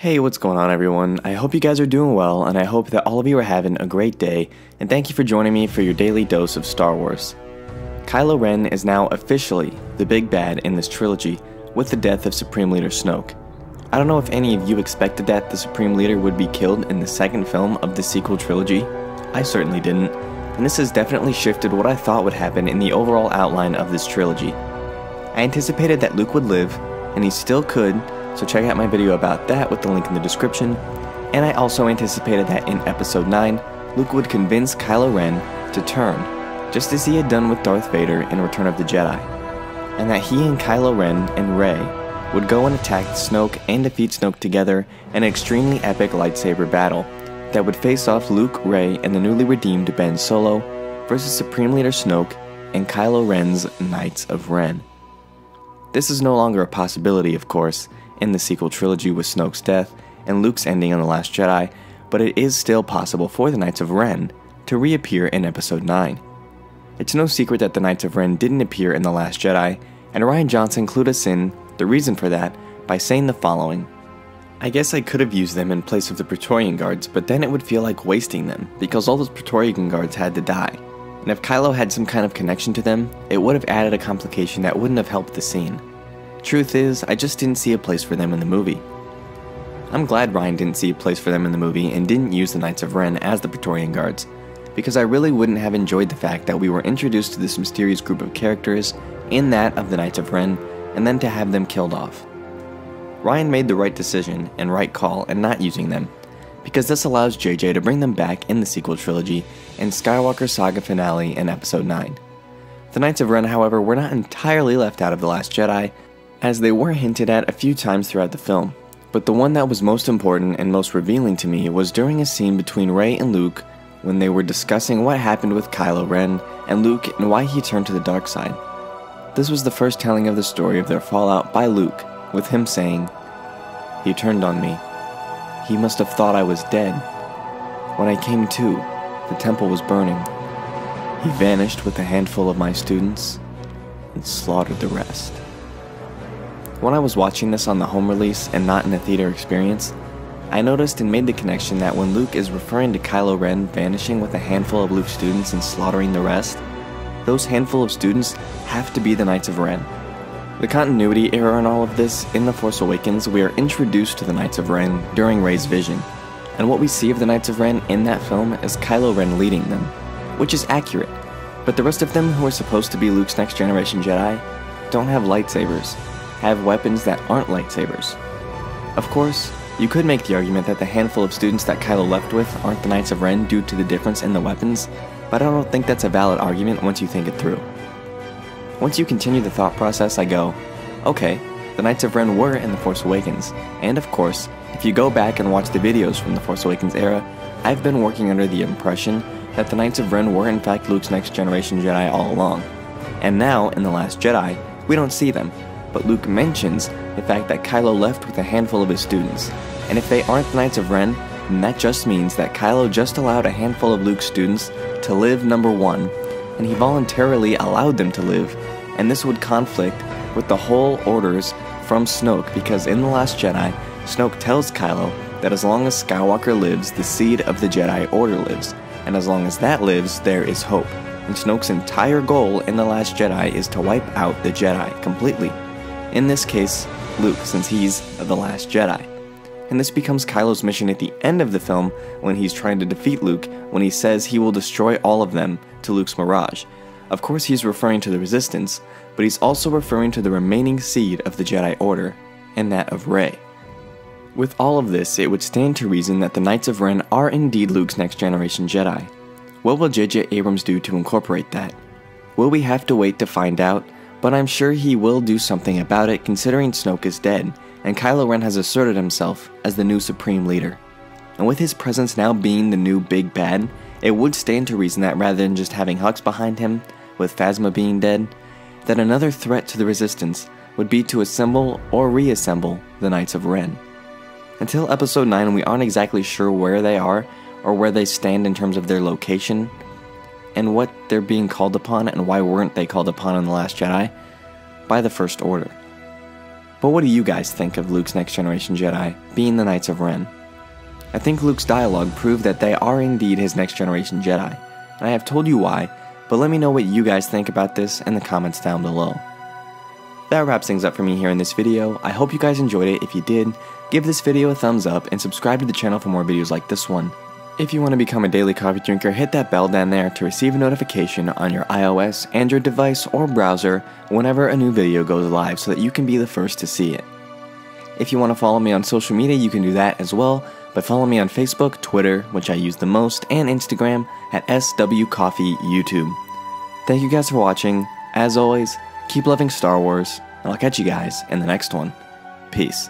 Hey, what's going on everyone? I hope you guys are doing well, and I hope that all of you are having a great day, and thank you for joining me for your daily dose of Star Wars. Kylo Ren is now officially the big bad in this trilogy, with the death of Supreme Leader Snoke. I don't know if any of you expected that the Supreme Leader would be killed in the second film of the sequel trilogy. I certainly didn't, and this has definitely shifted what I thought would happen in the overall outline of this trilogy. I anticipated that Luke would live, and he still could, so check out my video about that with the link in the description, and I also anticipated that in Episode 9, Luke would convince Kylo Ren to turn, just as he had done with Darth Vader in Return of the Jedi, and that he and Kylo Ren and Rey would go and attack Snoke and defeat Snoke together in an extremely epic lightsaber battle that would face off Luke, Rey, and the newly redeemed Ben Solo versus Supreme Leader Snoke and Kylo Ren's Knights of Ren. This is no longer a possibility, of course, in the sequel trilogy with Snoke's death and Luke's ending on The Last Jedi, but it is still possible for the Knights of Ren to reappear in Episode 9. It's no secret that the Knights of Ren didn't appear in The Last Jedi, and Rian Johnson clued us in the reason for that by saying the following: "I guess I could have used them in place of the Praetorian Guards, but then it would feel like wasting them, because all those Praetorian Guards had to die, and if Kylo had some kind of connection to them, it would have added a complication that wouldn't have helped the scene. Truth is, I just didn't see a place for them in the movie." I'm glad Rian didn't see a place for them in the movie and didn't use the Knights of Ren as the Praetorian Guards, because I really wouldn't have enjoyed the fact that we were introduced to this mysterious group of characters in that of the Knights of Ren, and then to have them killed off. Rian made the right decision and right call in not using them, because this allows JJ to bring them back in the sequel trilogy and Skywalker Saga finale in Episode 9. The Knights of Ren, however, were not entirely left out of The Last Jedi, as they were hinted at a few times throughout the film, but the one that was most important and most revealing to me was during a scene between Rey and Luke when they were discussing what happened with Kylo Ren and Luke and why he turned to the dark side. This was the first telling of the story of their fallout by Luke, with him saying, "He turned on me. He must have thought I was dead. When I came to, the temple was burning. He vanished with a handful of my students and slaughtered the rest." When I was watching this on the home release and not in a theater experience, I noticed and made the connection that when Luke is referring to Kylo Ren vanishing with a handful of Luke's students and slaughtering the rest, those handful of students have to be the Knights of Ren. The continuity error in all of this, in The Force Awakens, we are introduced to the Knights of Ren during Rey's vision, and what we see of the Knights of Ren in that film is Kylo Ren leading them, which is accurate, but the rest of them who are supposed to be Luke's next generation Jedi don't have lightsabers, have weapons that aren't lightsabers. Of course, you could make the argument that the handful of students that Kylo left with aren't the Knights of Ren due to the difference in the weapons, but I don't think that's a valid argument once you think it through. Once you continue the thought process, I go, okay, the Knights of Ren were in The Force Awakens, and of course, if you go back and watch the videos from the Force Awakens era, I've been working under the impression that the Knights of Ren were in fact Luke's next generation Jedi all along. And now, in The Last Jedi, we don't see them, but Luke mentions the fact that Kylo left with a handful of his students, and if they aren't the Knights of Ren, then that just means that Kylo just allowed a handful of Luke's students to live, number one, and he voluntarily allowed them to live, and this would conflict with the whole orders from Snoke, because in The Last Jedi, Snoke tells Kylo that as long as Skywalker lives, the seed of the Jedi Order lives, and as long as that lives, there is hope, and Snoke's entire goal in The Last Jedi is to wipe out the Jedi completely. In this case, Luke, since he's the Last Jedi. And this becomes Kylo's mission at the end of the film when he's trying to defeat Luke, when he says he will destroy all of them to Luke's Mirage. Of course he's referring to the Resistance, but he's also referring to the remaining seed of the Jedi Order, and that of Rey. With all of this, it would stand to reason that the Knights of Ren are indeed Luke's next generation Jedi. What will J.J. Abrams do to incorporate that? Will we have to wait to find out? But I'm sure he will do something about it, considering Snoke is dead, and Kylo Ren has asserted himself as the new Supreme Leader. And with his presence now being the new big bad, it would stand to reason that rather than just having Hux behind him, with Phasma being dead, that another threat to the Resistance would be to assemble or reassemble the Knights of Ren. Until Episode 9, we aren't exactly sure where they are, or where they stand in terms of their location, and what they're being called upon, and why weren't they called upon in The Last Jedi? By the First Order. But what do you guys think of Luke's next generation Jedi being the Knights of Ren? I think Luke's dialogue proved that they are indeed his next generation Jedi, and I have told you why, but let me know what you guys think about this in the comments down below. That wraps things up for me here in this video. I hope you guys enjoyed it. If you did, give this video a thumbs up and subscribe to the channel for more videos like this one. If you want to become a daily coffee drinker, hit that bell down there to receive a notification on your iOS, Android device, or browser whenever a new video goes live so that you can be the first to see it. If you want to follow me on social media, you can do that as well, but follow me on Facebook, Twitter, which I use the most, and Instagram at SWCoffeeYouTube. Thank you guys for watching. As always, keep loving Star Wars, and I'll catch you guys in the next one. Peace.